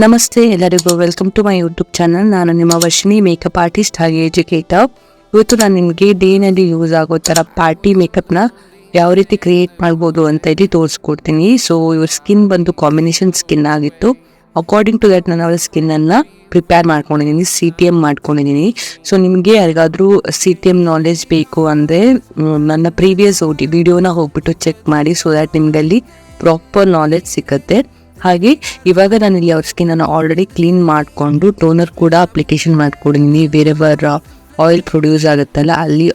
ನಮಸ್ತೆ ಎಲ್ಲರಿಗೂ, welcome to my YouTube channel. ನಾನು ನಿಮ್ಮ ವರ್ಷಿಣಿ, ಮೇಕಪ್ ಆರ್ಟಿಸ್ಟ್ ಹಾಗೆ ಎಜುಕೇಟರ್. ಇವತ್ತು ನಾನು ನಿಮಗೆ ಡೇನಲ್ಲಿ ಯೂಸ್ ಆಗೋ ಥರ ಪಾರ್ಟಿ ಮೇಕಪ್ನ ಯಾವ ರೀತಿ ಕ್ರಿಯೇಟ್ ಮಾಡ್ಬೋದು ಅಂತ ಇಲ್ಲಿ ತೋರಿಸ್ಕೊಡ್ತೀನಿ. ಸೊ ಇವ್ರ ಸ್ಕಿನ್ ಬಂದು ಕಾಂಬಿನೇಷನ್ ಸ್ಕಿನ್ ಆಗಿತ್ತು. ಅಕಾರ್ಡಿಂಗ್ ಟು ದಟ್ ನಾನು ಅವರ ಸ್ಕಿನ್ನನ್ನು ಪ್ರಿಪೇರ್ ಮಾಡ್ಕೊಂಡಿದ್ದೀನಿ, CTM ಮಾಡ್ಕೊಂಡಿದ್ದೀನಿ. ಸೊ ನಿಮಗೆ ಯಾರಿಗಾದರೂ CTM ನಾಲೆಜ್ ಬೇಕು ಅಂದರೆ ನನ್ನ ಪ್ರೀವಿಯಸ್ ವಿಡಿಯೋನ ಹೋಗ್ಬಿಟ್ಟು ಚೆಕ್ ಮಾಡಿ, ಸೊ ದ್ಯಾಟ್ ನಿಮಗಲ್ಲಿ ಪ್ರಾಪರ್ ನಾಲೆಜ್ ಸಿಗುತ್ತೆ. ಹಾಗೆ ಇವಾಗ ನಾನಿಲ್ಲಿ ಅವ್ರ ಸ್ಕಿನ್ನನ್ನು ಆಲ್ರೆಡಿ ಕ್ಲೀನ್ ಮಾಡಿಕೊಂಡು ಟೋನರ್ ಕೂಡ ಅಪ್ಲಿಕೇಶನ್ ಮಾಡ್ಕೊಂಡಿದ್ದೀನಿ. ಬೇರೆಯವರ ಆಯಿಲ್ ಪ್ರೊಡ್ಯೂಸ್ ಆಗುತ್ತಲ್ಲ ಅಲ್ಲಿ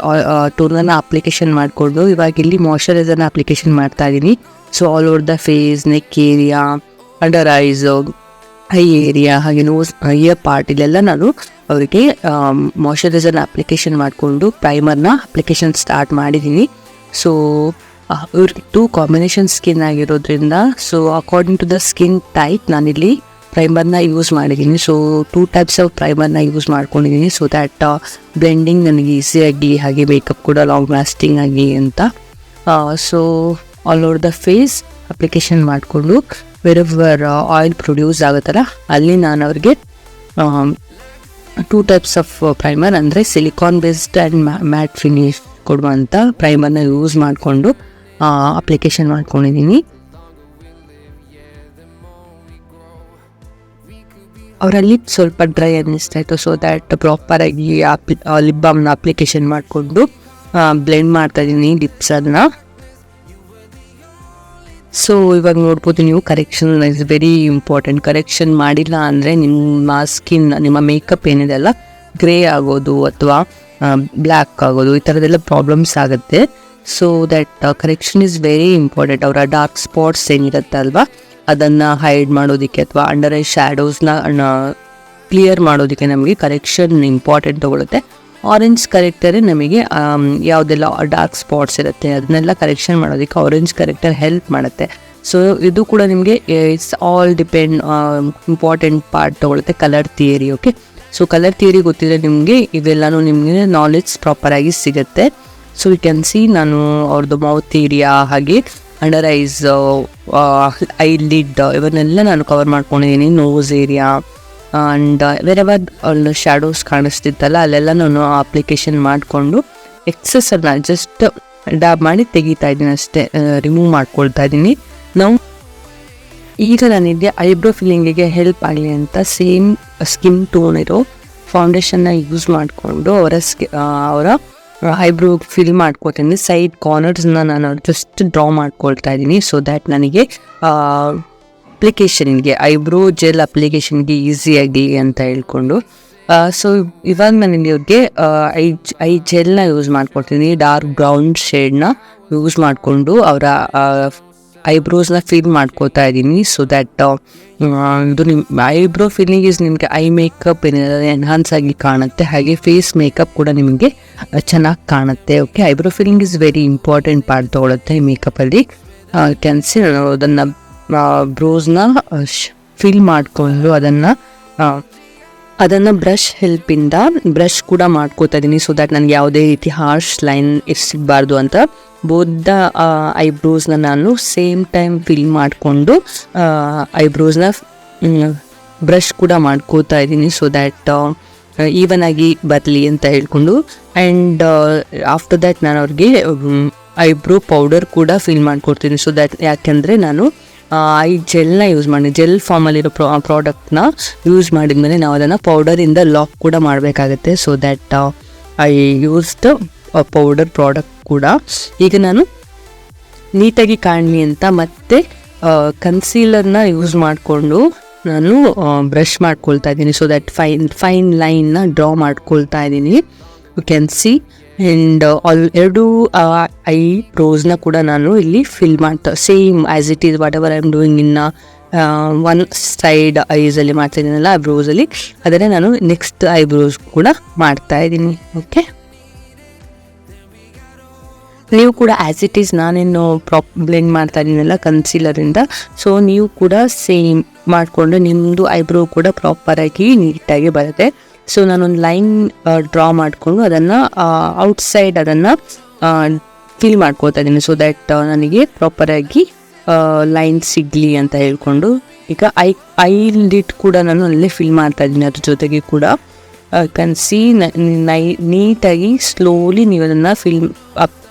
ಟೋನರ್ನ ಅಪ್ಲಿಕೇಶನ್ ಮಾಡಿಕೊಂಡು ಇವಾಗ ಇಲ್ಲಿ ಮಾಯ್ಶ್ಚರೈಸರ್ನ ಅಪ್ಲಿಕೇಶನ್ ಮಾಡ್ತಾ ಇದ್ದೀನಿ. So all over the face, neck area, under eyes, eye area, ಹಾಗೆ ನೋಸ್, ಇಯರ್ ಪಾರ್ಟ್ ಇಲ್ಲೆಲ್ಲ ನಾನು ಅವರಿಗೆ ಮಾಯ್ಶ್ಚರೈಸರ್ನ ಅಪ್ಲಿಕೇಶನ್ ಮಾಡಿಕೊಂಡು ಪ್ರೈಮರ್ನ ಅಪ್ಲಿಕೇಶನ್ ಸ್ಟಾರ್ಟ್ ಮಾಡಿದ್ದೀನಿ. ಸೊ ಇವ್ರಿಗೆ 2 ಕಾಂಬಿನೇಷನ್ ಸ್ಕಿನ್ ಆಗಿರೋದ್ರಿಂದ so according to the skin type ನಾನಿಲ್ಲಿ ಪ್ರೈಮರ್ನ ಯೂಸ್ ಮಾಡಿದ್ದೀನಿ. ಸೊ 2 ಟೈಪ್ಸ್ ಆಫ್ ಪ್ರೈಮರ್ನ ಯೂಸ್ ಮಾಡ್ಕೊಂಡಿದ್ದೀನಿ, ಸೊ ದ್ಯಾಟ್ ಬ್ಲೆಂಡಿಂಗ್ ನನಗೆ ಈಸಿಯಾಗಿ ಹಾಗೆ ಮೇಕಪ್ ಕೂಡ ಲಾಂಗ್ ಲಾಸ್ಟಿಂಗ್ ಆಗಿ ಅಂತ. So all over the face application ಮಾಡಿಕೊಂಡು ವೆರೆವರ್ ಆಯಿಲ್ ಪ್ರೊಡ್ಯೂಸ್ ಆಗುತ್ತಲ್ಲ ಅಲ್ಲಿ ನಾನು ಅವ್ರಿಗೆ 2 ಟೈಪ್ಸ್ ಆಫ್ ಪ್ರೈಮರ್ ಅಂದರೆ silicon based and mat finish ಕೊಡುವಂಥ ಪ್ರೈಮರ್ನ ಯೂಸ್ ಮಾಡಿಕೊಂಡು ಅಪ್ಲಿಕೇಶನ್ ಮಾಡ್ಕೊಂಡಿದ್ದೀನಿ. ಅವರ ಲಿಪ್ ಸ್ವಲ್ಪ ಡ್ರೈ ಅನ್ನಿಸ್ತಾ ಇತ್ತು, ಸೊ ದ್ಯಾಟ್ ಪ್ರಾಪರಾಗಿ ಲಿಪ್ ಬಾಮ್ನ ಅಪ್ಲಿಕೇಶನ್ ಮಾಡಿಕೊಂಡು ಬ್ಲೆಂಡ್ ಮಾಡ್ತಾ ಇದ್ದೀನಿ ಲಿಪ್ಸನ್ನು. ಸೊ ಇವಾಗ ನೋಡ್ಬೋದು ನೀವು, correction is very important. Correction ಮಾಡಿಲ್ಲ ಅಂದರೆ ನಿಮ್ಮ ಸ್ಕಿನ್, ನಿಮ್ಮ ಮೇಕಪ್ ಏನಿದೆ ಅಲ್ಲ ಗ್ರೇ ಆಗೋದು ಅಥವಾ ಬ್ಲ್ಯಾಕ್ ಆಗೋದು ಈ ಥರದ್ದೆಲ್ಲ ಪ್ರಾಬ್ಲಮ್ಸ್ ಆಗುತ್ತೆ. So that correction is very important. ಅವರ ಡಾರ್ಕ್ ಸ್ಪಾಟ್ಸ್ ಏನಿರುತ್ತೆ ಅಲ್ವಾ ಅದನ್ನು ಹೈಡ್ ಮಾಡೋದಕ್ಕೆ ಅಥವಾ ಅಂಡರ್ ಐ ಶ್ಯಾಡೋಸ್ನ ಕ್ಲಿಯರ್ ಮಾಡೋದಕ್ಕೆ ನಮಗೆ ಕರೆಕ್ಷನ್ ಇಂಪಾರ್ಟೆಂಟ್ ತೊಗೊಳುತ್ತೆ. ಆರೆಂಜ್ ಕರೆಕ್ಟರೇ ನಮಗೆ ಯಾವುದೆಲ್ಲ ಡಾರ್ಕ್ ಸ್ಪಾಟ್ಸ್ ಇರುತ್ತೆ ಅದನ್ನೆಲ್ಲ ಕರೆಕ್ಷನ್ ಮಾಡೋದಕ್ಕೆ ಆರೆಂಜ್ ಕರೆಕ್ಟರ್ ಹೆಲ್ಪ್ ಮಾಡುತ್ತೆ. ಸೊ ಇದು ಕೂಡ ನಿಮಗೆ it's all depend, important part ತೊಗೊಳುತ್ತೆ colour theory. Okay, so colour theory ಗೊತ್ತಿದ್ರೆ ನಿಮಗೆ ಇವೆಲ್ಲನೂ ನಿಮಗೆ ನಾಲೆಜ್ ಪ್ರಾಪರಾಗಿ ಸಿಗುತ್ತೆ. ಸೊ ಯು ಕ್ಯಾನ್ ಸಿ ನಾನು ಅವ್ರದ್ದು ಮೌತ್ ಏರಿಯಾ ಹಾಗೆ ಅಂಡರ್ ಐಸ್, ಐ ಲಿಡ್ ಇವನ್ನೆಲ್ಲ ನಾನು ಕವರ್ ಮಾಡ್ಕೊಂಡಿದ್ದೀನಿ. Nose area and wherever shadows ಕಾಣಿಸ್ತಿತ್ತಲ್ಲ ಅಲ್ಲೆಲ್ಲ ನಾನು ಅಪ್ಲಿಕೇಶನ್ ಮಾಡಿಕೊಂಡು ಎಕ್ಸೆಸನ್ನು ಜಸ್ಟ್ ಡಾಬ್ ಮಾಡಿ ತೆಗಿತಾ ಇದ್ದೀನಿ ಅಷ್ಟೇ, ರಿಮೂವ್ ಮಾಡ್ಕೊಳ್ತಾ ಇದ್ದೀನಿ. ನಾವು ಈಗ ನಾನಿದೆ ಐಬ್ರೋ ಫಿಲ್ಲಿಂಗಿಗೆ ಹೆಲ್ಪ್ ಆಗಲಿ ಅಂತ ಸೇಮ್ ಸ್ಕಿನ್ ಟೋನ್ ಇರೋ ಫೌಂಡೇಶನ್ನ ಯೂಸ್ ಮಾಡಿಕೊಂಡು ಅವರ ಐಬ್ರೋ ಫಿಲ್ ಮಾಡ್ಕೊತೀನಿ. ಸೈಡ್ ಕಾರ್ನರ್ಸ್ನ ನಾನು ಜಸ್ಟ್ ಡ್ರಾ ಮಾಡ್ಕೊಳ್ತಾ ಇದ್ದೀನಿ, ಸೊ ದ್ಯಾಟ್ ನನಗೆ ಅಪ್ಲಿಕೇಶನ್ಗೆ ಐಬ್ರೋ ಜೆಲ್ ಅಪ್ಲಿಕೇಶನ್ಗೆ ಈಸಿಯಾಗಿ ಅಂತ ಹೇಳ್ಕೊಂಡು. ಸೊ ಇವಾಗ ನಾನು ಇವ್ರಿಗೆ ಐ ಜೆಲ್ನ ಯೂಸ್ ಮಾಡ್ಕೊಳ್ತೀನಿ. ಡಾರ್ಕ್ ಬ್ರೌನ್ ಶೇಡ್ನ ಯೂಸ್ ಮಾಡಿಕೊಂಡು ಅವರ ಐಬ್ರೋಸ್ನ ಫಿಲ್ ಮಾಡ್ಕೋತಾ ಇದ್ದೀನಿ. ಸೊ ದ್ಯಾಟ್ ಇದು ನಿಮ್ಮ ಐಬ್ರೋ ಫಿಲ್ಲಿಂಗ್ ಇಸ್ ನಿಮಗೆ ಐ ಮೇಕಪ್ ಏನಿದೆ ಎನ್ಹಾನ್ಸ್ ಆಗಿ ಕಾಣುತ್ತೆ, ಹಾಗೆ ಫೇಸ್ ಮೇಕಪ್ ಕೂಡ ನಿಮಗೆ ಚೆನ್ನಾಗಿ ಕಾಣುತ್ತೆ. Okay, eyebrow filling is very important part ತೊಗೊಳುತ್ತೆ ಈ ಮೇಕಪ್ಪಲ್ಲಿ. ಕ್ಯಾನ್ಸಿ ಅದನ್ನು ಬ್ರೋಸ್ನ ಫಿಲ್ ಮಾಡಿಕೊಂಡು ಅದನ್ನು ಬ್ರಷ್ ಹೆಲ್ಪಿಂದ ಬ್ರಷ್ ಕೂಡ ಮಾಡ್ಕೋತಾ ಇದ್ದೀನಿ, ಸೊ ದ್ಯಾಟ್ ನನಗೆ ಯಾವುದೇ ರೀತಿ ಹಾರ್ಶ್ ಲೈನ್ ಸಿಗಬಾರ್ದು ಅಂತ. ಬೋಧ ಐಬ್ರೋಸ್ನ ನಾನು ಸೇಮ್ ಟೈಮ್ ಫಿಲ್ ಮಾಡಿಕೊಂಡು ಐಬ್ರೋಸ್ನ ಬ್ರಷ್ ಕೂಡ ಮಾಡ್ಕೋತಾ ಇದ್ದೀನಿ, ಸೊ ದ್ಯಾಟ್ ಈವನ್ ಆಗಿ ಬರಲಿ ಅಂತ ಹೇಳ್ಕೊಂಡು. ಆ್ಯಂಡ್ ಆಫ್ಟರ್ ದ್ಯಾಟ್ ನಾನು ಅವ್ರಿಗೆ ಐಬ್ರೋ ಪೌಡರ್ ಕೂಡ ಫಿಲ್ ಮಾಡ್ಕೊಡ್ತೀನಿ. ಸೊ ದ್ಯಾಟ್ ಯಾಕೆಂದರೆ ನಾನು ಐ ಜೆಲ್ನ ಯೂಸ್ ಮಾಡಿ, ಜೆಲ್ ಫಾರ್ಮಲ್ಲಿರೋ ಪ್ರಾಡಕ್ಟ್ನ ಯೂಸ್ ಮಾಡಿದ್ಮೇಲೆ ನಾವು ಅದನ್ನು ಪೌಡರಿಂದ ಲಾಕ್ ಕೂಡ ಮಾಡಬೇಕಾಗತ್ತೆ. So that I used powder product ಕೂಡ. ಈಗ ನಾನು ನೀಟಾಗಿ ಕಾಣಲಿ ಅಂತ ಮತ್ತೆ ಕನ್ಸೀಲರ್ನ ಯೂಸ್ ಮಾಡಿಕೊಂಡು ನಾನು ಬ್ರಷ್ ಮಾಡ್ಕೊಳ್ತಾ ಇದ್ದೀನಿ. ಸೊ ದ್ಯಾಟ್ ಫೈನ್ ಲೈನ್ನ ಡ್ರಾ ಮಾಡ್ಕೊಳ್ತಾ ಇದ್ದೀನಿ, ಯು ಕ್ಯಾನ್ ಸಿ. ಆ್ಯಂಡ್ ಎರಡು ಐ ಬ್ರೋಸ್ನ ಕೂಡ ನಾನು ಇಲ್ಲಿ ಫಿಲ್ ಮಾಡ್ತಾ same as it is whatever I am doing in one side ಐಸಲ್ಲಿ ಮಾಡ್ತಾ ಇದ್ದೀನಲ್ಲ ಐಬ್ರೋಸಲ್ಲಿ, ಅದನ್ನೇ ನಾನು ನೆಕ್ಸ್ಟ್ ಐಬ್ರೋಸ್ ಕೂಡ ಮಾಡ್ತಾ ಇದ್ದೀನಿ. ಓಕೆ, ನೀವು ಕೂಡ ಆ್ಯಸ್ ಇಟ್ ಈಸ್ ನಾನೇನು ಬ್ಲೆಂಡ್ ಮಾಡ್ತಾ ಇದ್ದೀನಲ್ಲ ಕನ್ಸೀಲರಿಂದ, ಸೊ ನೀವು ಕೂಡ ಸೇಮ್ ಮಾಡಿಕೊಂಡು ನಿಮ್ಮದು ಐಬ್ರೋ ಕೂಡ ಪ್ರಾಪರಾಗಿ ನೀಟಾಗಿ ಬರುತ್ತೆ. ಸೊ ನಾನೊಂದು ಲೈನ್ ಡ್ರಾ ಮಾಡಿಕೊಂಡು ಅದನ್ನು ಔಟ್ಸೈಡ್ ಅದನ್ನು ಫಿಲ್ ಮಾಡ್ಕೋತಾ ಇದ್ದೀನಿ, ಸೊ ದ್ಯಾಟ್ ನನಗೆ ಪ್ರಾಪರಾಗಿ ಲೈನ್ ಸಿಗಲಿ ಅಂತ ಹೇಳ್ಕೊಂಡು ಈಗ ಐ ಲಿಡ್ ಕೂಡ ನಾನು ಅಲ್ಲೇ ಫಿಲ್ ಮಾಡ್ತಾ ಇದ್ದೀನಿ. ಅದ್ರ ಜೊತೆಗೆ ಕೂಡ ಕನ್ಸಿ ನೀಟಾಗಿ ಸ್ಲೋಲಿ ನೀವು ಅದನ್ನು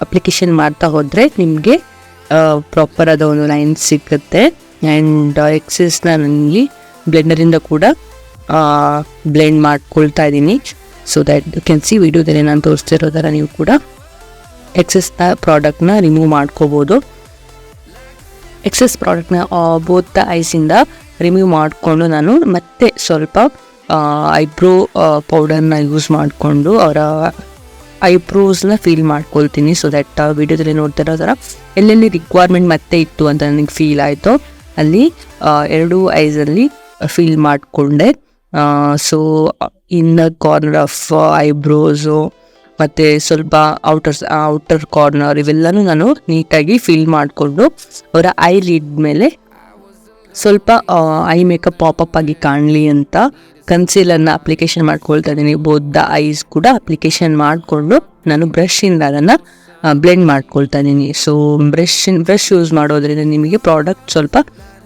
ಅಪ್ಲಿಕೇಶನ್ ಮಾಡ್ತಾ ಹೋದರೆ ನಿಮಗೆ ಪ್ರಾಪರ್ ಆದ ಒಂದು ಲೈನ್ ಸಿಗುತ್ತೆ. ಆ್ಯಂಡ್ ಎಕ್ಸೆಸ್ನ ನನಗೆ ಬ್ಲೆಂಡರಿಂದ ಕೂಡ ಬ್ಲೆಂಡ್ ಮಾಡ್ಕೊಳ್ತಾ ಇದ್ದೀನಿ. So that you can see ವಿಡಿಯೋದಲ್ಲಿ ನಾನು ತೋರಿಸ್ತಿರೋ ಥರ ನೀವು ಕೂಡ ಎಕ್ಸೆಸ್ನ ಪ್ರಾಡಕ್ಟ್ನ ರಿಮೂವ್ ಮಾಡ್ಕೋಬೋದು. ಎಕ್ಸೆಸ್ ಪ್ರಾಡಕ್ಟ್ನ ಬೋತ್ ದ ಐಸಿಂದ ರಿಮೂವ್ ಮಾಡಿಕೊಂಡು ನಾನು ಮತ್ತೆ ಸ್ವಲ್ಪ ಐಬ್ರೋ ಪೌಡರ್ನ ಯೂಸ್ ಮಾಡಿಕೊಂಡು ಅವರ ಐಬ್ರೋಸ್ನ ಫೀಲ್ ಮಾಡ್ಕೊಳ್ತೀನಿ. ಸೊ ದ್ಯಾಟ್ ವಿಡಿಯೋದಲ್ಲಿ ನೋಡ್ತಿರೋ ಥರ ಎಲ್ಲೆಲ್ಲಿ ರಿಕ್ವೈರ್ಮೆಂಟ್ ಮತ್ತೆ ಇತ್ತು ಅಂತ ನನಗೆ ಫೀಲ್ ಆಯಿತು ಅಲ್ಲಿ ಎರಡೂ ಐಸಲ್ಲಿ ಫೀಲ್ ಮಾಡಿಕೊಂಡೆ. ಇನ್ನರ್ ಕಾರ್ನರ್ ಆಫ್ ಐಬ್ರೋಸು ಮತ್ತು ಸ್ವಲ್ಪ ಔಟರ್ ಕಾರ್ನರ್ ಇವೆಲ್ಲನೂ ನಾನು ನೀಟಾಗಿ ಫಿಲ್ ಮಾಡಿಕೊಂಡು ಅವರ ಐ ಲಿಡ್ ಮೇಲೆ ಸ್ವಲ್ಪ ಐ ಮೇಕಪ್ ಪಾಪಪ್ ಆಗಿ ಕಾಣಲಿ ಅಂತ ಕನ್ಸೀಲರ್ನ ಅಪ್ಲಿಕೇಶನ್ ಮಾಡ್ಕೊಳ್ತಾ ಇದ್ದೀನಿ. ಬೋತ್ ಐಸ್ ಕೂಡ ಅಪ್ಲಿಕೇಶನ್ ಮಾಡಿಕೊಂಡು ನಾನು ಬ್ರಷಿಂದ ಅದನ್ನು ಬ್ಲೆಂಡ್ ಮಾಡ್ಕೊಳ್ತಾ ಇದ್ದೀನಿ. ಸೊ ಬ್ರಷ್ ಯೂಸ್ ಮಾಡೋದ್ರಿಂದ ನಿಮಗೆ ಪ್ರಾಡಕ್ಟ್ ಸ್ವಲ್ಪ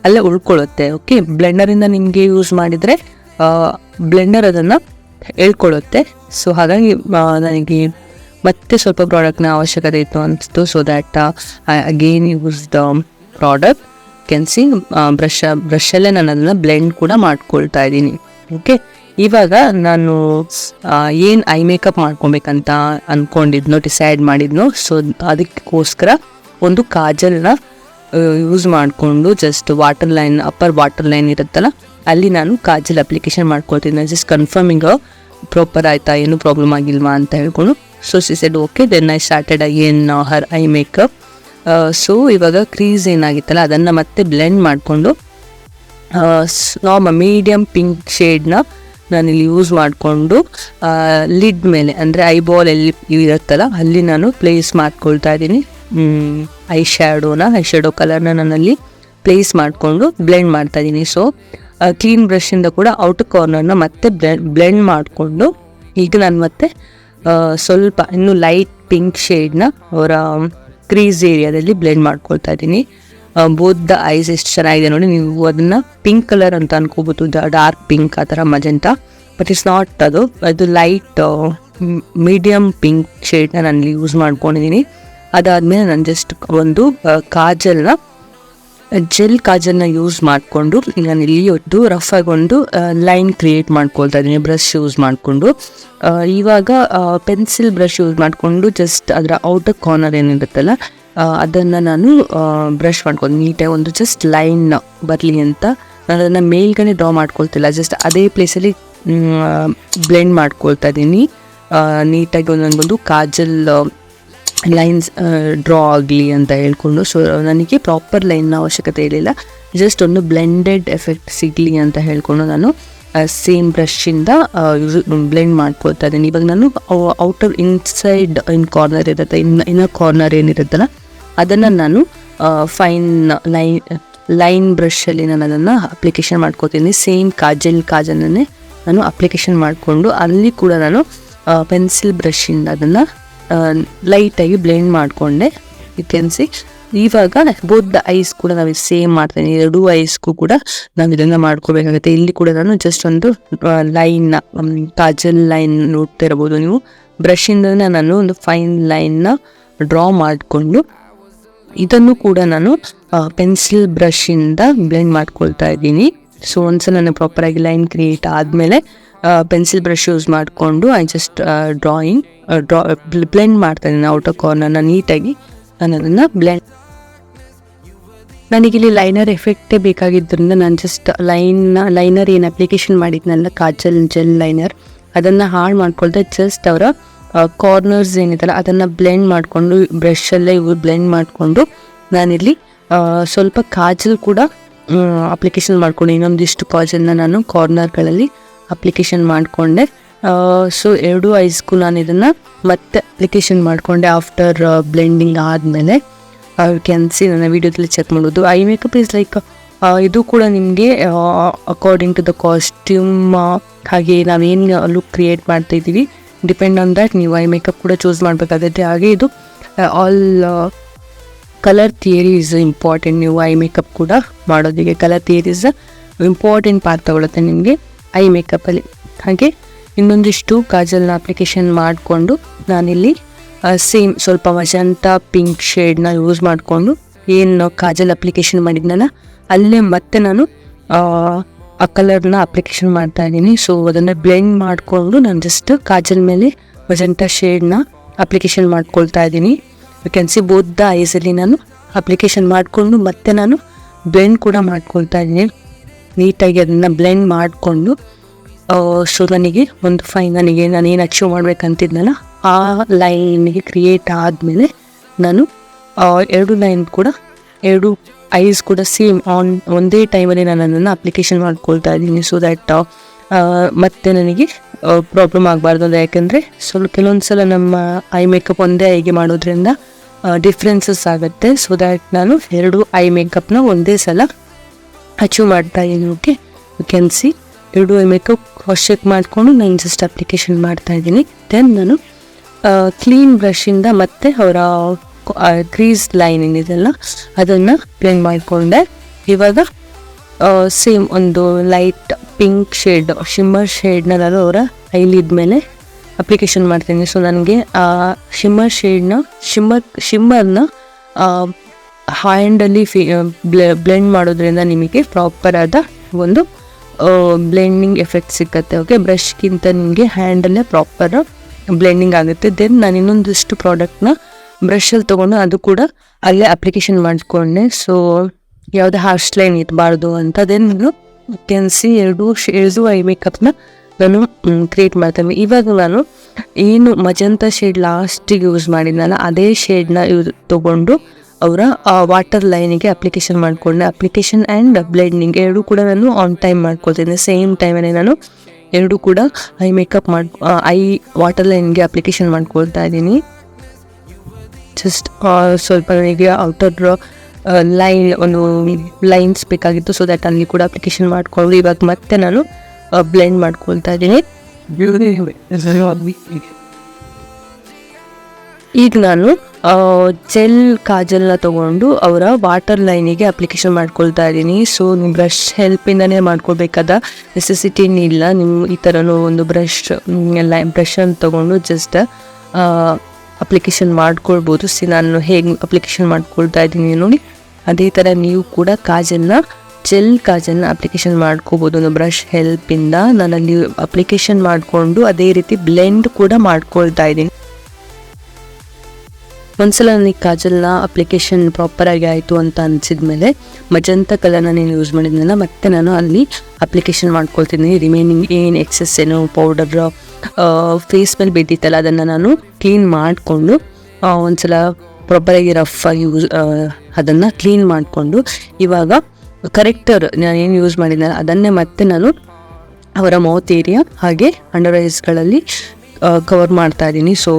ಅಲ್ಲೇ ಉಳ್ಕೊಳ್ಳುತ್ತೆ. ಓಕೆ, ಬ್ಲೆಂಡರಿಂದ ನಿಮಗೆ ಯೂಸ್ ಮಾಡಿದರೆ ಬ್ಲೆಂಡರ್ ಅದನ್ನು ಹೇಳ್ಕೊಳ್ಳುತ್ತೆ. ಸೊ ಹಾಗಾಗಿ ನನಗೆ ಮತ್ತೆ ಸ್ವಲ್ಪ ಪ್ರಾಡಕ್ಟ್ನ ಅವಶ್ಯಕತೆ ಇತ್ತು ಅನಿಸ್ತು. So that again use the product can see ಬ್ರಷಲ್ಲೇ ನಾನು ಅದನ್ನು ಬ್ಲೆಂಡ್ ಕೂಡ ಮಾಡ್ಕೊಳ್ತಾ ಇದ್ದೀನಿ. ಓಕೆ, ಇವಾಗ ನಾನು ಏನು ಐ ಮೇಕಪ್ ಮಾಡ್ಕೊಬೇಕಂತ ಅಂದ್ಕೊಂಡಿದ್ನೋ ಡಿಸೈಡ್ ಮಾಡಿದ್ನೋ, ಸೊ ಅದಕ್ಕೋಸ್ಕರ ಒಂದು ಕಾಜಲ್ನ ಯೂಸ್ ಮಾಡಿಕೊಂಡು just water line upper water line ಇರುತ್ತಲ್ಲ ಅಲ್ಲಿ ನಾನು ಕಾಜಲ್ ಅಪ್ಲಿಕೇಶನ್ ಮಾಡ್ಕೊಳ್ತೀನಿ. ಜಸ್ಟ್ ಕನ್ಫರ್ಮಿಂಗ್ ಪ್ರಾಪರ್ ಆಯಿತಾ, ಏನು ಪ್ರಾಬ್ಲಮ್ ಆಗಿಲ್ವಾ ಅಂತ ಹೇಳ್ಕೊಂಡು. So she said okay, then I started again her eye makeup. So ಇವಾಗ ಕ್ರೀಸ್ ಏನಾಗಿತ್ತಲ್ಲ ಅದನ್ನು ಮತ್ತೆ ಬ್ಲೆಂಡ್ ಮಾಡಿಕೊಂಡು ಮೀಡಿಯಮ್ ಪಿಂಕ್ ಶೇಡ್ನ ನಾನಿಲ್ಲಿ ಯೂಸ್ ಮಾಡಿಕೊಂಡು ಲಿಡ್ ಮೇಲೆ ಅಂದರೆ ಐಬಾಲ್ ಎಲ್ಲಿ ಇರುತ್ತಲ್ಲ ಅಲ್ಲಿ ನಾನು ಪ್ಲೇಸ್ ಮಾಡ್ಕೊಳ್ತಾ ಇದ್ದೀನಿ. ಐ ಶ್ಯಾಡೋ ಕಲರ್ನ ನಾನಲ್ಲಿ ಪ್ಲೇಸ್ ಮಾಡಿಕೊಂಡು ಬ್ಲೆಂಡ್ ಮಾಡ್ತಾ ಇದ್ದೀನಿ. ಸೊ ಕ್ಲೀನ್ ಬ್ರಷಿಂದ ಕೂಡ ಔಟರ್ ಕಾರ್ನರ್ನ ಮತ್ತೆ ಬ್ಲೆಂಡ್ ಮಾಡಿಕೊಂಡು ಈಗ ನಾನು ಮತ್ತೆ ಸ್ವಲ್ಪ ಇನ್ನು ಲೈಟ್ ಪಿಂಕ್ ಶೇಡ್ನ ಅವರ ಕ್ರೀಸ್ ಏರಿಯಾದಲ್ಲಿ ಬ್ಲೆಂಡ್ ಮಾಡ್ಕೊಳ್ತಾ ಇದ್ದೀನಿ. ಬೋತ್ ದ ಐಸ್ ಎಷ್ಟು ಚೆನ್ನಾಗಿದೆ ನೋಡಿ. ನೀವು ಅದನ್ನು ಪಿಂಕ್ ಕಲರ್ ಅಂತ ಅನ್ಕೋಬೋದು, ಡಾರ್ಕ್ ಪಿಂಕ್ ಆ ಥರ ಮಜೆಂಟಾ, ಬಟ್ ಇಟ್ಸ್ ನಾಟ್. ಅದು ಲೈಟ್ ಮೀಡಿಯಮ್ ಪಿಂಕ್ ಶೇಡ್ನ ನಾನು ಯೂಸ್ ಮಾಡ್ಕೊಂಡಿದ್ದೀನಿ. ಅದಾದಮೇಲೆ ನಾನು ಜಸ್ಟ್ ಒಂದು ಜೆಲ್ ಕಾಜಲ್ನ ಯೂಸ್ ಮಾಡಿಕೊಂಡು ನಾನು ಇಲ್ಲಿ ಒಂದು ರಫ್ ಆಗಿ ಒಂದು ಲೈನ್ ಕ್ರಿಯೇಟ್ ಮಾಡ್ಕೊಳ್ತಾ ಇದ್ದೀನಿ ಬ್ರಷ್ ಯೂಸ್ ಮಾಡಿಕೊಂಡು. ಇವಾಗ ಪೆನ್ಸಿಲ್ ಬ್ರಷ್ ಯೂಸ್ ಮಾಡಿಕೊಂಡು ಜಸ್ಟ್ ಅದರ ಔಟರ್ ಕಾರ್ನರ್ ಏನಿರುತ್ತಲ್ಲ ಅದನ್ನು ನಾನು ಬ್ರಷ್ ಮಾಡ್ಕೊಂಡು ನೀಟಾಗಿ ಒಂದು ಜಸ್ಟ್ ಲೈನ್ ಬರಲಿ ಅಂತ ನಾನು ಅದನ್ನು ಮೇಲ್ಗಡೆ ಡ್ರಾ ಮಾಡ್ಕೊಳ್ತಿಲ್ಲ, ಜಸ್ಟ್ ಅದೇ ಪ್ಲೇಸಲ್ಲಿ ಬ್ಲೆಂಡ್ ಮಾಡ್ಕೊಳ್ತಾ ಇದ್ದೀನಿ ನೀಟಾಗಿ. ಒಂದೊಂದು ಕಾಜಲ್ ಲೈನ್ಸ್ ಡ್ರಾ ಆಗಲಿ ಅಂತ ಹೇಳ್ಕೊಂಡು. ಸೊ ನನಗೆ ಪ್ರಾಪರ್ ಲೈನ್ನ ಅವಶ್ಯಕತೆ ಇರಲಿಲ್ಲ, ಜಸ್ಟ್ ಒಂದು ಬ್ಲೆಂಡೆಡ್ ಎಫೆಕ್ಟ್ ಸಿಗಲಿ ಅಂತ ಹೇಳ್ಕೊಂಡು ನಾನು ಸೇಮ್ ಬ್ರಷಿಂದ ಬ್ಲೆಂಡ್ ಮಾಡ್ಕೊಳ್ತಾ ಇದ್ದೀನಿ. ಇವಾಗ ನಾನು ಔಟರ್ ಇನ್ ಕಾರ್ನರ್ ಇರುತ್ತೆ, ಇನ್ನರ್ ಕಾರ್ನರ್ ಏನಿರುತ್ತಲ್ಲ ಅದನ್ನು ನಾನು ಫೈನ್ ಲೈನ್ ಬ್ರಷಲ್ಲಿ ನಾನು ಅದನ್ನು ಅಪ್ಲಿಕೇಶನ್ ಮಾಡ್ಕೊತೀನಿ. ಸೇಮ್ ಕಾಜಲ್ನೇ ನಾನು ಅಪ್ಲಿಕೇಶನ್ ಮಾಡಿಕೊಂಡು ಅಲ್ಲಿ ಕೂಡ ನಾನು ಪೆನ್ಸಿಲ್ ಬ್ರಷಿಂದ ಅದನ್ನು ಲೈಟಾಗಿ ಬ್ಲೆಂಡ್ ಮಾಡಿಕೊಂಡೆ. ಯು ಕ್ಯಾನ್ ಸಿ ಇವಾಗ ಬೋತ್ ದ ಐಸ್ ಕೂಡ ನಾವು ಸೇಮ್ ಮಾಡ್ತೀನಿ. ಎರಡೂ ಐಸ್ಗೂ ಕೂಡ ನಾವು ಇದನ್ನು ಮಾಡ್ಕೋಬೇಕಾಗುತ್ತೆ. ಇಲ್ಲಿ ಕೂಡ ನಾನು ಜಸ್ಟ್ ಒಂದು ಲೈನ್ನ ಕಾಜಲ್ ಲೈನ್ ನೋಡ್ತಾ ಇರ್ಬೋದು ನೀವು. ಬ್ರಷಿಂದ ನಾನು ಒಂದು ಫೈನ್ ಲೈನ್ನ ಡ್ರಾ ಮಾಡಿಕೊಂಡು ಇದನ್ನು ಕೂಡ ನಾನು ಪೆನ್ಸಿಲ್ ಬ್ರಷಿಂದ ಬ್ಲೆಂಡ್ ಮಾಡ್ಕೊಳ್ತಾ ಇದ್ದೀನಿ. ಸೊ ಒಂದ್ಸಲ ನಾನು ಪ್ರಾಪರಾಗಿ ಲೈನ್ ಕ್ರಿಯೇಟ್ ಆದಮೇಲೆ ಪೆನ್ಸಿಲ್ ಬ್ರಷ್ ಯೂಸ್ ಮಾಡಿಕೊಂಡು ಐ ಜಸ್ಟ್ ಬ್ಲೆಂಡ್ ಮಾಡ್ತಾ ಇದ್ದೀನಿ ಔಟರ್ ಕಾರ್ನರ್ನ ನೀಟಾಗಿ. ನಾನು ಅದನ್ನು ನನಗಿಲ್ಲಿ ಲೈನರ್ ಎಫೆಕ್ಟೇ ಬೇಕಾಗಿದ್ದರಿಂದ ನಾನು ಜಸ್ಟ್ ಲೈನರ್ ಏನು ಅಪ್ಲಿಕೇಶನ್ ಮಾಡಿದ್ನಲ್ಲ ಕಾಜಲ್ ಜೆಲ್ ಲೈನರ್ ಅದನ್ನು ಹಾಳು ಮಾಡ್ಕೊಳ್ತಾ ಜಸ್ಟ್ ಅವರ ಕಾರ್ನರ್ಸ್ ಏನಿದೆಯಲ್ಲ ಅದನ್ನು ಬ್ಲೆಂಡ್ ಮಾಡಿಕೊಂಡು ಬ್ರಷಲ್ಲೇ ಬ್ಲೆಂಡ್ ಮಾಡಿಕೊಂಡು ನಾನಿಲ್ಲಿ ಸ್ವಲ್ಪ ಕಾಜಲ್ ಕೂಡ ಅಪ್ಲಿಕೇಶನ್ ಮಾಡಿಕೊಂಡು ಇನ್ನೊಂದಿಷ್ಟು ಕಾಜಲ್ನ ನಾನು ಕಾರ್ನರ್ಗಳಲ್ಲಿ ಅಪ್ಲಿಕೇಶನ್ ಮಾಡಿಕೊಂಡೆ. ಸೊ ಎರಡೂ ಐಸ್ಗೂ ನಾನು ಇದನ್ನು ಮತ್ತೆ ಅಪ್ಲಿಕೇಶನ್ ಮಾಡಿಕೊಂಡೆ ಆಫ್ಟರ್ ಬ್ಲೆಂಡಿಂಗ್ ಆದಮೇಲೆ. ಯು ಕ್ಯಾನ್ ಸಿ ನನ್ನ ವೀಡಿಯೋದಲ್ಲಿ ಚೆಕ್ ಮಾಡೋದು. ಐ ಮೇಕಪ್ ಈಸ್ ಲೈಕ್ ಇದು ಕೂಡ ನಿಮಗೆ ಅಕಾರ್ಡಿಂಗ್ ಟು ದ ಕಾಸ್ಟ್ಯೂಮ್ ಹಾಗೆ ನಾವೇನು ಲುಕ್ ಕ್ರಿಯೇಟ್ ಮಾಡ್ತಾ ಇದ್ದೀವಿ ಡಿಪೆಂಡ್ ಆನ್ ದ್ಯಾಟ್ ನೀವು ಐ ಮೇಕಪ್ ಕೂಡ ಚೂಸ್ ಮಾಡಬೇಕಾಗುತ್ತೆ. ಹಾಗೆ ಇದು all colour theory is important. ನೀವು ಐ ಮೇಕಪ್ ಕೂಡ ಮಾಡೋದಿಗೆ colour theory is important part ತಗೊಳುತ್ತೆ ನಿಮಗೆ ಐ ಮೇಕಪ್ಪಲ್ಲಿ. ಹಾಗೆ ಇನ್ನೊಂದಿಷ್ಟು ಕಾಜಲ್ನ ಅಪ್ಲಿಕೇಶನ್ ಮಾಡಿಕೊಂಡು ನಾನಿಲ್ಲಿ ಸೇಮ್ ಸ್ವಲ್ಪ ಮಜಂತಾ ಪಿಂಕ್ ಶೇಡ್ನ ಯೂಸ್ ಮಾಡಿಕೊಂಡು ಏನು ಕಾಜಲ್ ಅಪ್ಲಿಕೇಶನ್ ಮಾಡಿದ್ನಲ್ಲ ಅಲ್ಲೇ ಮತ್ತೆ ನಾನು ಆ ಕಲರ್ನ ಅಪ್ಲಿಕೇಶನ್ ಮಾಡ್ತಾ ಇದ್ದೀನಿ. ಸೊ ಅದನ್ನು ಬ್ಲೆಂಡ್ ಮಾಡಿಕೊಂಡು ನಾನು ಜಸ್ಟ್ ಕಾಜಲ್ ಮೇಲೆ ಮಜಂತಾ ಶೇಡ್ನ ಅಪ್ಲಿಕೇಶನ್ ಮಾಡ್ಕೊಳ್ತಾ ಇದ್ದೀನಿ. You can see both the ಐಸಲ್ಲಿ ನಾನು ಅಪ್ಲಿಕೇಶನ್ ಮಾಡಿಕೊಂಡು ಮತ್ತೆ ನಾನು ಬ್ಲೆಂಡ್ ಕೂಡ ಮಾಡ್ಕೊಳ್ತಾ ಇದ್ದೀನಿ. ನೀಟಾಗಿ ಅದನ್ನು ಬ್ಲೆಂಡ್ ಮಾಡಿಕೊಂಡು ಸೊ ನನಗೆ ಒಂದು ನನಗೆ ನಾನು ಏನು ಅಚೀವ್ ಮಾಡ್ಬೇಕಂತಿದ್ನಲ್ಲ ಆ ಲೈನಿಗೆ ಕ್ರಿಯೇಟ್ ಆದಮೇಲೆ ನಾನು ಎರಡು ಲೈನ್ ಕೂಡ ಎರಡು ಐಸ್ ಕೂಡ ಸೇಮ್ ಒಂದೇ ಟೈಮಲ್ಲಿ ನಾನು ಅದನ್ನು ಅಪ್ಲಿಕೇಶನ್ ಮಾಡ್ಕೊಳ್ತಾ ಇದ್ದೀನಿ. ಸೊ ದ್ಯಾಟ್ ಮತ್ತೆ ನನಗೆ ಪ್ರಾಬ್ಲಮ್ ಆಗಬಾರ್ದು ಅಂತ. ಯಾಕೆಂದರೆ ಕೆಲವೊಂದು ಸಲ ನಮ್ಮ ಐ ಮೇಕಪ್ ಒಂದೇ ಐಗೆ ಮಾಡೋದ್ರಿಂದ ಡಿಫ್ರೆನ್ಸಸ್ ಆಗುತ್ತೆ. ಸೊ ದ್ಯಾಟ್ ನಾನು ಎರಡು ಐ ಮೇಕಪ್ನ ಒಂದೇ ಸಲ ಅಚೀವ್ ಮಾಡ್ತಾ ಇದ್ದೀನಿ. ಓಕೆ, ಯು ಕ್ಯಾನ್ ಸಿ ಎರಡು ಐ ಮೇಕಪ್ ಕ್ರಾಸ್ ಚೆಕ್ ಮಾಡಿಕೊಂಡು ನಾನು ಜಸ್ಟ್ ಅಪ್ಲಿಕೇಶನ್ ಮಾಡ್ತಾ ಇದ್ದೀನಿ. ದೆನ್ ನಾನು ಕ್ಲೀನ್ ಬ್ರಷಿಂದ ಮತ್ತೆ ಅವರ ಕ್ರೀಸ್ ಲೈನ್ ಏನಿದೆಲ್ಲ ಅದನ್ನು ಬ್ಲೆಂಡ್ ಮಾಡಿಕೊಂಡೆ. ಇವಾಗ ಸೇಮ್ ಒಂದು ಲೈಟ್ ಪಿಂಕ್ ಶೇಡ್ ಶಿಮ್ಮರ್ ಶೇಡ್ನ ನಾನು ಅವರ ಐಲಿಡ್ ಮೇಲೆ ಅಪ್ಲಿಕೇಶನ್ ಮಾಡ್ತೀನಿ. ಸೊ ನನಗೆ ಆ ಶಿಮ್ಮರ್ ಶೇಡ್ನ ಶಿಮ್ಮರ್ನ ಹ್ಯಾಂಡಲ್ಲಿ ಬ್ಲೆಂಡ್ ಮಾಡೋದ್ರಿಂದ ನಿಮಗೆ ಪ್ರಾಪರ್ ಆದ ಒಂದು ಬ್ಲೆಂಡಿಂಗ್ ಎಫೆಕ್ಟ್ ಸಿಕ್ಕತ್ತೆ. ಓಕೆ, ಬ್ರಷ್ಗಿಂತ ನಿಮಗೆ ಹ್ಯಾಂಡಲ್ಲೇ ಪ್ರಾಪರ್ ಬ್ಲೆಂಡಿಂಗ್ ಆಗುತ್ತೆ. ದೆನ್ ನಾನು ಇನ್ನೊಂದಿಷ್ಟು ಪ್ರಾಡಕ್ಟ್ನ ಬ್ರಷಲ್ಲಿ ತೊಗೊಂಡು ಅದು ಕೂಡ ಅಲ್ಲೇ ಅಪ್ಲಿಕೇಶನ್ ಮಾಡಿಕೊಂಡೆ. ಸೊ ಯಾವುದೇ ಹಾರ್ಶ್ ಲೈನ್ ಇರಬಾರ್ದು ಅಂತ. ದೆನ್ ನಾನು ಕ್ಯಾನ್ ಸಿ ಎರಡು ಐ ಮೇಕಪ್ನ ನಾನು ಕ್ರಿಯೇಟ್ ಮಾಡ್ತೇನೆ. ಇವಾಗ ನಾನು ಏನು ಮಜಂತಾ ಶೇಡ್ ಲಾಸ್ಟಿಗೆ ಯೂಸ್ ಮಾಡಿದ್ನಲ್ಲ ಅದೇ ಶೇಡ್ನ ತೊಗೊಂಡು ಅವರ ವಾಟರ್ ಲೈನಿಗೆ ಅಪ್ಲಿಕೇಶನ್ ಮಾಡಿಕೊಂಡೆ. ಅಪ್ಲಿಕೇಶನ್ ಆ್ಯಂಡ್ ಬ್ಲೆಂಡಿಂಗ್ ಎರಡೂ ಕೂಡ ನಾನು ಆನ್ ಟೈಮ್ ಮಾಡ್ಕೊಳ್ತೀನಿ. ಸೇಮ್ ಟೈಮಲ್ಲಿ ನಾನು ಎರಡೂ ಕೂಡ ಐ ಮೇಕಪ್ ಐ ವಾಟರ್ ಲೈನ್ಗೆ ಅಪ್ಲಿಕೇಶನ್ ಮಾಡ್ಕೊಳ್ತಾ ಇದ್ದೀನಿ. ಜಸ್ಟ್ ಸ್ವಲ್ಪ ನನಗೆ ಔಟರ್ ಲೈನ್ ಒಂದು ಲೈನ್ಸ್ ಬೇಕಾಗಿತ್ತು. ಸೊ ದ್ಯಾಟ್ ಅಲ್ಲಿ ಕೂಡ ಅಪ್ಲಿಕೇಶನ್ ಮಾಡಿಕೊಂಡು ಇವಾಗ ಮತ್ತೆ ನಾನು ಬ್ಲೆಂಡ್ ಮಾಡ್ಕೊಳ್ತಾ ಇದ್ದೀನಿ. ಈಗ ನಾನು ಜೆಲ್ ಕಾಜಲ್ನ ತೊಗೊಂಡು ಅವರ ವಾಟರ್ ಲೈನಿಗೆ ಅಪ್ಲಿಕೇಶನ್ ಮಾಡ್ಕೊಳ್ತಾ ಇದ್ದೀನಿ. ಸೊ ನೀವು ಬ್ರಷ್ ಹೆಲ್ಪಿಂದನೇ ಮಾಡ್ಕೊಳ್ಬೇಕಾದ ನೆಸೆಸಿಟಿನೇ ಇಲ್ಲ. ನಿಮ್ಮ ಈ ಥರನೂ ಒಂದು ಬ್ರಷನ್ನು ತೊಗೊಂಡು ಜಸ್ಟ್ ಅಪ್ಲಿಕೇಶನ್ ಮಾಡ್ಕೊಳ್ಬೋದು. ನಾನು ಹೇಗೆ ಅಪ್ಲಿಕೇಶನ್ ಮಾಡ್ಕೊಳ್ತಾ ಇದ್ದೀನಿ ನೋಡಿ, ಅದೇ ಥರ ನೀವು ಕೂಡ ಜೆಲ್ ಕಾಜಲ್ನ ಅಪ್ಲಿಕೇಶನ್ ಮಾಡ್ಕೋಬೋದು ಒಂದು ಬ್ರಷ್ ಹೆಲ್ಪಿಂದ. ನಾನಲ್ಲಿ ಅಪ್ಲಿಕೇಶನ್ ಮಾಡಿಕೊಂಡು ಅದೇ ರೀತಿ ಬ್ಲೆಂಡ್ ಕೂಡ ಮಾಡ್ಕೊಳ್ತಾ ಇದ್ದೀನಿ. ಒಂದ್ಸಲ ನನಗೆ ಕಾಜಲ್ನ ಅಪ್ಲಿಕೇಶನ್ ಪ್ರಾಪರಾಗಿ ಆಯಿತು ಅಂತ ಅನಿಸಿದ್ಮೇಲೆ ಮಜಂತಾ ಕಲರ್ನ ನಾನು ಯೂಸ್ ಮಾಡಿದ್ನಲ್ಲ ಮತ್ತೆ ನಾನು ಅಲ್ಲಿ ಅಪ್ಲಿಕೇಶನ್ ಮಾಡ್ಕೊಳ್ತೀನಿ. ರಿಮೈನಿಂಗ್ ಏನು ಎಕ್ಸೆಸ್ ಏನೋ ಪೌಡರ್ ಫೇಸ್ ಮೇಲೆ ಬಿದ್ದಿತ್ತಲ್ಲ ಅದನ್ನು ನಾನು ಕ್ಲೀನ್ ಮಾಡಿಕೊಂಡು ಒಂದ್ಸಲ ಪ್ರಾಪರಾಗಿ ರಫಾಗಿ ಅದನ್ನು ಕ್ಲೀನ್ ಮಾಡಿಕೊಂಡು ಇವಾಗ ಕರೆಕ್ಟರ್ ನಾನು ಏನು ಯೂಸ್ ಮಾಡಿದ್ನಲ್ಲ ಅದನ್ನೇ ಮತ್ತೆ ನಾನು ಅವರ ಮೌತ್ ಏರಿಯಾ ಹಾಗೆ ಅಂಡರ್ ಐಸ್ಗಳಲ್ಲಿ ಕವರ್ ಮಾಡ್ತಾ ಇದ್ದೀನಿ. ಸೊ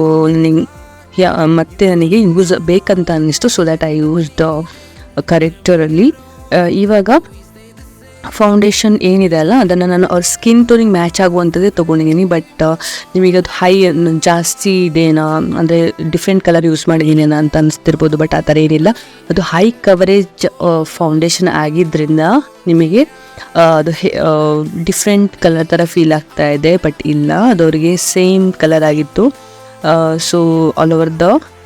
ಮತ್ತೆ ನನಗೆ ಯೂಸ್ ಬೇಕಂತ ಅನ್ನಿಸ್ತು. ಸೊ ದ್ಯಾಟ್ ಐ ಯೂಸ್ಡ್ ಕರೆಕ್ಟರಲ್ಲಿ. ಇವಾಗ ಫೌಂಡೇಶನ್ ಏನಿದೆ ಅಲ್ಲ ಅದನ್ನು ನಾನು ಅವ್ರ ಸ್ಕಿನ್ ಟೋನಿಗೆ ಮ್ಯಾಚ್ ಆಗುವಂಥದ್ದೇ ತೊಗೊಂಡಿದ್ದೀನಿ. ಬಟ್ ನಿಮಗೆ ಅದು ಜಾಸ್ತಿ ಇದೇನಾ ಅಂದರೆ ಡಿಫ್ರೆಂಟ್ ಕಲರ್ ಯೂಸ್ ಮಾಡಿದ್ದೀನಿ ಅಂತ ಅನಿಸ್ತಿರ್ಬೋದು. ಬಟ್ ಆ ಥರ ಏನಿಲ್ಲ, ಅದು ಹೈ ಕವರೇಜ್ ಫೌಂಡೇಶನ್ ಆಗಿದ್ದರಿಂದ ನಿಮಗೆ ಅದು ಡಿಫ್ರೆಂಟ್ ಕಲರ್ ಥರ ಫೀಲ್ ಆಗ್ತಾ ಇದೆ. ಬಟ್ ಇಲ್ಲ, ಅದು ಅವರಿಗೆ ಸೇಮ್ ಕಲರ್ ಆಗಿತ್ತು. ಸೊ ಆಲ್ ಓವರ್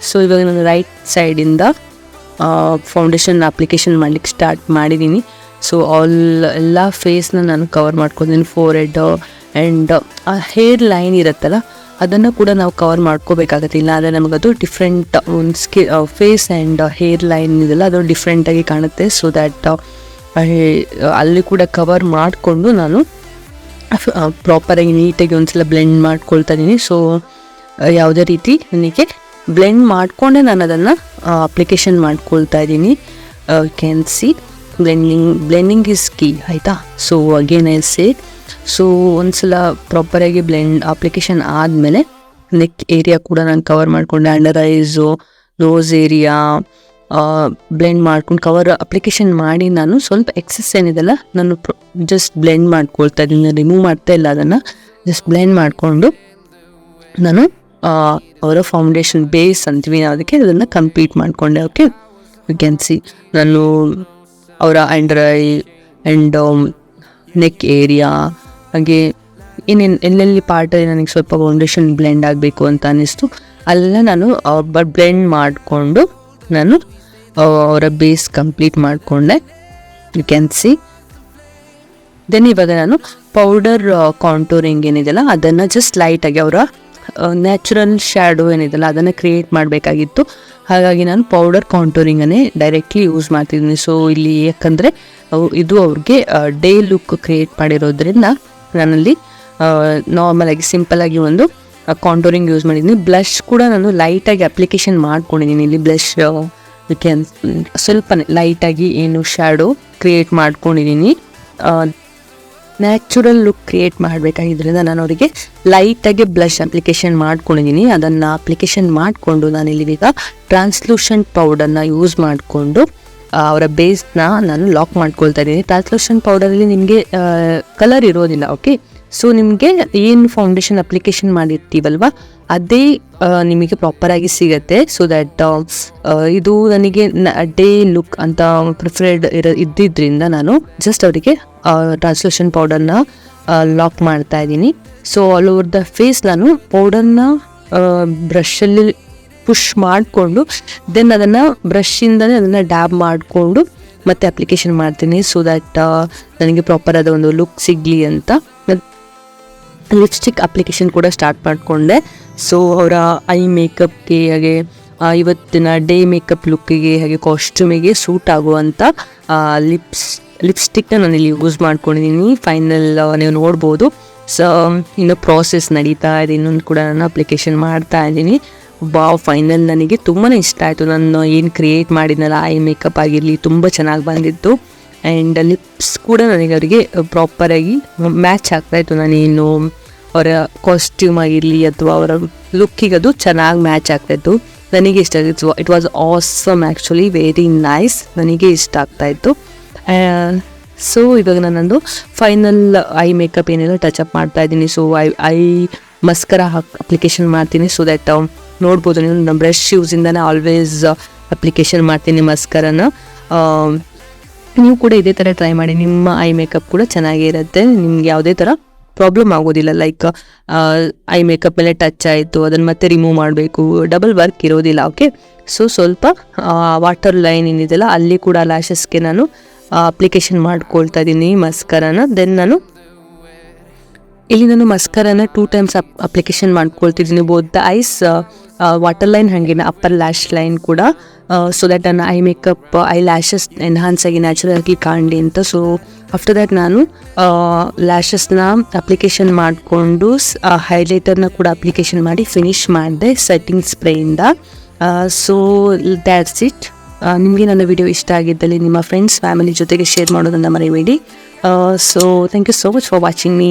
ಸೊ ಇವಾಗ ನಾನು ರೈಟ್ ಸೈಡಿಂದ ಫೌಂಡೇಶನ್ ಅಪ್ಲಿಕೇಶನ್ ಮಾಡಲಿಕ್ಕೆ ಸ್ಟಾರ್ಟ್ ಮಾಡಿದ್ದೀನಿ. ಸೊ ಎಲ್ಲ ಫೇಸ್ನ ನಾನು ಕವರ್ ಮಾಡ್ಕೊಂಡಿದ್ದೀನಿ. ಫೋರ್ ಹೆಡ್ ಆ್ಯಂಡ್ ಆ ಹೇರ್ ಲೈನ್ ಇರುತ್ತಲ್ಲ ಅದನ್ನು ಕೂಡ ನಾವು ಕವರ್ ಮಾಡ್ಕೋಬೇಕಾಗತ್ತೆ. ಇಲ್ಲ ಅಂದರೆ ನಮಗದು ಡಿಫ್ರೆಂಟ್ ಒಂದು ಫೇಸ್ ಆ್ಯಂಡ್ ಹೇರ್ ಲೈನ್ ಇದೆಲ್ಲ ಅದು ಡಿಫ್ರೆಂಟಾಗಿ ಕಾಣುತ್ತೆ. ಸೊ ದ್ಯಾಟ್ ಅಲ್ಲಿ ಕೂಡ ಕವರ್ ಮಾಡಿಕೊಂಡು ನಾನು ಪ್ರಾಪರಾಗಿ ನೀಟಾಗಿ ಒಂದ್ಸಲ ಬ್ಲೆಂಡ್ ಮಾಡ್ಕೊಳ್ತಾ ಇದ್ದೀನಿ. ಸೊ ಯಾವುದೇ ರೀತಿ ನನಗೆ ಬ್ಲೆಂಡ್ ಮಾಡಿಕೊಂಡೆ ನಾನು ಅದನ್ನು ಅಪ್ಲಿಕೇಶನ್ ಮಾಡ್ಕೊಳ್ತಾ ಇದ್ದೀನಿ. Can see blending is key, ಆಯಿತಾ. So again I say, so ಒಂದ್ಸಲ ಪ್ರಾಪರಾಗಿ ಅಪ್ಲಿಕೇಶನ್ ಆದಮೇಲೆ ನೆಕ್ ಏರಿಯಾ ಕೂಡ ನಾನು ಕವರ್ ಮಾಡಿಕೊಂಡೆ. Under eyes, nose area blend ಮಾಡ್ಕೊಂಡು ಅಪ್ಲಿಕೇಶನ್ ಮಾಡಿ ನಾನು ಸ್ವಲ್ಪ ಎಕ್ಸೆಸ್ ಏನಿದೆಲ್ಲ ನಾನು ಜಸ್ಟ್ ಬ್ಲೆಂಡ್ ಮಾಡ್ಕೊಳ್ತಾ ಇದ್ದೀನಿ. ರಿಮೂವ್ ಮಾಡ್ತಾ ಇಲ್ಲ, ಅದನ್ನು ಜಸ್ಟ್ ಬ್ಲೆಂಡ್ ಮಾಡಿಕೊಂಡು ನಾನು ಅವರ ಫೌಂಡೇಶನ್ ಬೇಸ್ ಅಂತೀವಿ ನಾವು ಅದಕ್ಕೆ, ಅದನ್ನು ಕಂಪ್ಲೀಟ್ ಮಾಡಿಕೊಂಡೆ. ಓಕೆ, ಯು ಕ್ಯಾನ್ ಸಿ ನಾನು ಅವರ under I and neck area ಹಾಗೆ ಎಲ್ಲೆಲ್ಲಿ ಪಾರ್ಟ್ ನನಗೆ ಸ್ವಲ್ಪ ಫೌಂಡೇಶನ್ ಬ್ಲೆಂಡ್ ಆಗಬೇಕು ಅಂತ ಅನ್ನಿಸ್ತು ಅಲ್ಲ ನಾನು ಬ್ಲೆಂಡ್ ಮಾಡಿಕೊಂಡು ನಾನು ಅವರ ಬೇಸ್ ಕಂಪ್ಲೀಟ್ ಮಾಡಿಕೊಂಡೆ. ಯು ಕ್ಯಾನ್ ಸಿ ದೆನ್ ಇವಾಗ ನಾನು ಪೌಡರ್ ಕಾಂಟೂರಿಂಗ್ ಏನಿದೆಯಲ್ಲ ಅದನ್ನು ಜಸ್ಟ್ ಲೈಟಾಗಿ ಅವರ ನ್ಯಾಚುರಲ್ ಶ್ಯಾಡೋ ಏನಿದೆಯಲ್ಲ ಅದನ್ನು ಕ್ರಿಯೇಟ್ ಮಾಡಬೇಕಾಗಿತ್ತು. ಹಾಗಾಗಿ ನಾನು ಪೌಡರ್ ಕಾಂಟೂರಿಂಗನ್ನೇ ಡೈರೆಕ್ಟ್ಲಿ ಯೂಸ್ ಮಾಡ್ತಿದ್ದೀನಿ. ಸೊ ಇಲ್ಲಿ ಯಾಕಂದರೆ ಇದು ಅವ್ರಿಗೆ ಡೇ ಲುಕ್ ಕ್ರಿಯೇಟ್ ಮಾಡಿರೋದ್ರಿಂದ ನಾನಲ್ಲಿ ನಾರ್ಮಲಾಗಿ ಸಿಂಪಲಾಗಿ ಒಂದು ಕಾಂಟೂರಿಂಗ್ ಯೂಸ್ ಮಾಡಿದ್ದೀನಿ. ಬ್ಲಷ್ ಕೂಡ ನಾನು ಲೈಟಾಗಿ ಅಪ್ಲಿಕೇಶನ್ ಮಾಡ್ಕೊಂಡಿದ್ದೀನಿ. ಇಲ್ಲಿ ಬ್ಲಷ್ ಯು ಕ್ಯಾನ್ ಸ್ವಲ್ಪನೇ ಲೈಟಾಗಿ ಏನು ಶ್ಯಾಡೋ ಕ್ರಿಯೇಟ್ ಮಾಡ್ಕೊಂಡಿದ್ದೀನಿ. ನ್ಯಾಚುರಲ್ ಲುಕ್ ಕ್ರಿಯೇಟ್ ಮಾಡಬೇಕಾಗಿದ್ದರಿಂದ ನಾನು ಅವರಿಗೆ ಲೈಟಾಗಿ ಬ್ಲಷ್ ಅಪ್ಲಿಕೇಶನ್ ಮಾಡ್ಕೊಂಡಿದ್ದೀನಿ. ಅದನ್ನು ಅಪ್ಲಿಕೇಶನ್ ಮಾಡಿಕೊಂಡು ನಾನಿಲ್ಲಿ ಈಗ ಟ್ರಾನ್ಸ್ಲೂಷನ್ ಪೌಡರ್ನ ಯೂಸ್ ಮಾಡಿಕೊಂಡು ಅವರ ಬೇಸ್ನ ನಾನು ಲಾಕ್ ಮಾಡ್ಕೊಳ್ತಾ ಇದ್ದೀನಿ. ಟ್ರಾನ್ಸ್ಲೂಷನ್ ಪೌಡರಲ್ಲಿ ನಿಮಗೆ ಕಲರ್ ಇರೋದಿಲ್ಲ. ಓಕೆ, ಸೊ ನಿಮಗೆ ಏನು ಫೌಂಡೇಶನ್ ಅಪ್ಲಿಕೇಶನ್ ಮಾಡಿರ್ತೀವಲ್ವ ಅದೇ ನಿಮಗೆ ಪ್ರಾಪರಾಗಿ ಸಿಗುತ್ತೆ. ಸೊ ದ್ಯಾಟ್ ಇದು ನನಗೆ ಡೇ ಲುಕ್ ಅಂತ ಪ್ರಿಫರ್ಡ್ ಇದ್ದಿದ್ದರಿಂದ ನಾನು ಜಸ್ಟ್ ಅವರಿಗೆ ಟ್ರಾನ್ಸ್ಲೂಷನ್ ಪೌಡರ್ನ ಲಾಕ್ ಮಾಡ್ತಾ ಇದ್ದೀನಿ. So all over the face ನಾನು ಪೌಡರ್ನ ಬ್ರಷಲ್ಲಿ ಪುಷ್ ಮಾಡಿಕೊಂಡು ದೆನ್ ಅದನ್ನು ಬ್ರಷಿಂದಲೇ ಅದನ್ನು ಡ್ಯಾಬ್ ಮಾಡಿಕೊಂಡು ಮತ್ತೆ ಅಪ್ಲಿಕೇಶನ್ ಮಾಡ್ತೀನಿ. ಸೊ ದ್ಯಾಟ್ ನನಗೆ ಪ್ರಾಪರ್ ಆದ ಒಂದು ಲುಕ್ ಸಿಗಲಿ ಅಂತ. ಲಿಪ್ಸ್ಟಿಕ್ ಅಪ್ಲಿಕೇಶನ್ ಕೂಡ ಸ್ಟಾರ್ಟ್ ಮಾಡಿಕೊಂಡೆ. ಸೊ ಅವರ ಐ ಮೇಕಪ್ಗೆ ಹಾಗೆ ಇವತ್ತಿನ ಡೇ ಮೇಕಪ್ ಲುಕ್ಕಿಗೆ ಹಾಗೆ ಕಾಸ್ಟ್ಯೂಮಿಗೆ ಸೂಟ್ ಆಗುವಂಥ ಲಿಪ್ಸ್ಟಿಕ್ನ ನಾನು ಇಲ್ಲಿ ಯೂಸ್ ಮಾಡ್ಕೊಂಡಿದ್ದೀನಿ. ಫೈನಲ್ ನೀವು ನೋಡ್ಬೋದು. ಸೊ ಇನ್ನು ಪ್ರಾಸೆಸ್ ನಡೀತಾ ಇದೆ, ಇನ್ನೊಂದು ಕೂಡ ನಾನು ಅಪ್ಲಿಕೇಶನ್ ಮಾಡ್ತಾ ಇದ್ದೀನಿ. ಫೈನಲ್ ನನಗೆ ತುಂಬಾ ಇಷ್ಟ ಆಯಿತು. ನಾನು ಏನು ಕ್ರಿಯೇಟ್ ಮಾಡಿದ್ನಲ್ಲ ಐ ಮೇಕಪ್ ಆಗಿರಲಿ ತುಂಬ ಚೆನ್ನಾಗಿ ಬಂದಿತ್ತು. ಆ್ಯಂಡ್ ಲಿಪ್ಸ್ ಕೂಡ ನನಗೆ ಅವರಿಗೆ ಪ್ರಾಪರಾಗಿ ಮ್ಯಾಚ್ ಆಗ್ತಾಯಿತ್ತು. ನಾನೇನು ಅವರ ಕಾಸ್ಟ್ಯೂಮ್ ಆಗಿರಲಿ ಅಥವಾ ಅವರ ಲುಕ್ಕಿಗೆ ಅದು ಚೆನ್ನಾಗಿ ಮ್ಯಾಚ್ ಆಗ್ತಾಯಿತ್ತು. ನನಗೆ ಇಷ್ಟ ಆಗಿತ್ತು. It was awesome actually, very nice. ನನಗೆ ಇಷ್ಟ ಆಗ್ತಾಯಿತ್ತು. ಸೊ ಇವಾಗ ನಾನೊಂದು ಫೈನಲ್ ಐ ಮೇಕಪ್ ಏನೆಲ್ಲ ಟಚಪ್ ಮಾಡ್ತಾ ಇದ್ದೀನಿ. ಸೊ ಐ ಮಸ್ಕರ ಅಪ್ಲಿಕೇಶನ್ ಮಾಡ್ತೀನಿ. ಸೊ ದ್ಯಾಟ್ ನೋಡ್ಬೋದು ನೀವು, ನಮ್ಮ ಬ್ರಷ್ ಯೂಸಿಂದನೇ ಆಲ್ವೇಸ್ ಅಪ್ಲಿಕೇಶನ್ ಮಾಡ್ತೀನಿ ಮಸ್ಕರನ. ನೀವು ಕೂಡ ಇದೇ ಥರ ಟ್ರೈ ಮಾಡಿ, ನಿಮ್ಮ ಐ ಮೇಕಪ್ ಕೂಡ ಚೆನ್ನಾಗೇ ಇರುತ್ತೆ. ನಿಮ್ಗೆ ಯಾವುದೇ ಥರ ಪ್ರಾಬ್ಲಮ್ ಆಗೋದಿಲ್ಲ. ಲೈಕ್ ಐ ಮೇಕಪ್ ಮೇಲೆ ಟಚ್ ಆಯಿತು ಅದನ್ನು ಮತ್ತೆ ರಿಮೂವ್ ಮಾಡಬೇಕು, ಡಬಲ್ ವರ್ಕ್ ಇರೋದಿಲ್ಲ. ಓಕೆ, ಸೊ ಸ್ವಲ್ಪ ವಾಟರ್ ಲೈನ್ ಏನಿದೆಯಲ್ಲ ಅಲ್ಲಿ ಕೂಡ ಲ್ಯಾಶಸ್ಗೆ ನಾನು ಅಪ್ಲಿಕೇಶನ್ ಮಾಡ್ಕೊಳ್ತಾ ಇದ್ದೀನಿ ಮಸ್ಕರನ. ದೆನ್ ನಾನು ಮಸ್ಕರನ 2 times ಅಪ್ಲಿಕೇಶನ್ ಮಾಡ್ಕೊಳ್ತಿದ್ದೀನಿ. Both the eyes waterline ಹಾಗೆ ಅಪ್ಪರ್ ಲ್ಯಾಶ್ ಲೈನ್ ಕೂಡ. ಸೊ ದ್ಯಾಟ್ ನನ್ನ eye makeup eyelashes enhance ಆಗಿ ನ್ಯಾಚುರಲ್ ಆಗಿ ಕಾಣಲಿ ಅಂತ. ಸೊ ಆಫ್ಟರ್ ದ್ಯಾಟ್ ನಾನು ಲ್ಯಾಶಸ್ನ ಅಪ್ಲಿಕೇಶನ್ ಮಾಡಿಕೊಂಡು ಹೈಲೈಟರ್ನ ಕೂಡ ಅಪ್ಲಿಕೇಶನ್ ಮಾಡಿ ಫಿನಿಶ್ ಮಾಡಿದೆ ಸೆಟ್ಟಿಂಗ್ ಸ್ಪ್ರೇಯಿಂದ. So that's it. ನಿಮಗೆ ನನ್ನ ವಿಡಿಯೋ ಇಷ್ಟ ಆಗಿದ್ದಲ್ಲಿ ನಿಮ್ಮ ಫ್ರೆಂಡ್ಸ್ ಫ್ಯಾಮಿಲಿ ಜೊತೆಗೆ ಶೇರ್ ಮಾಡೋದನ್ನು ಮರಿಬೇಡಿ. So thank you so much for watching me.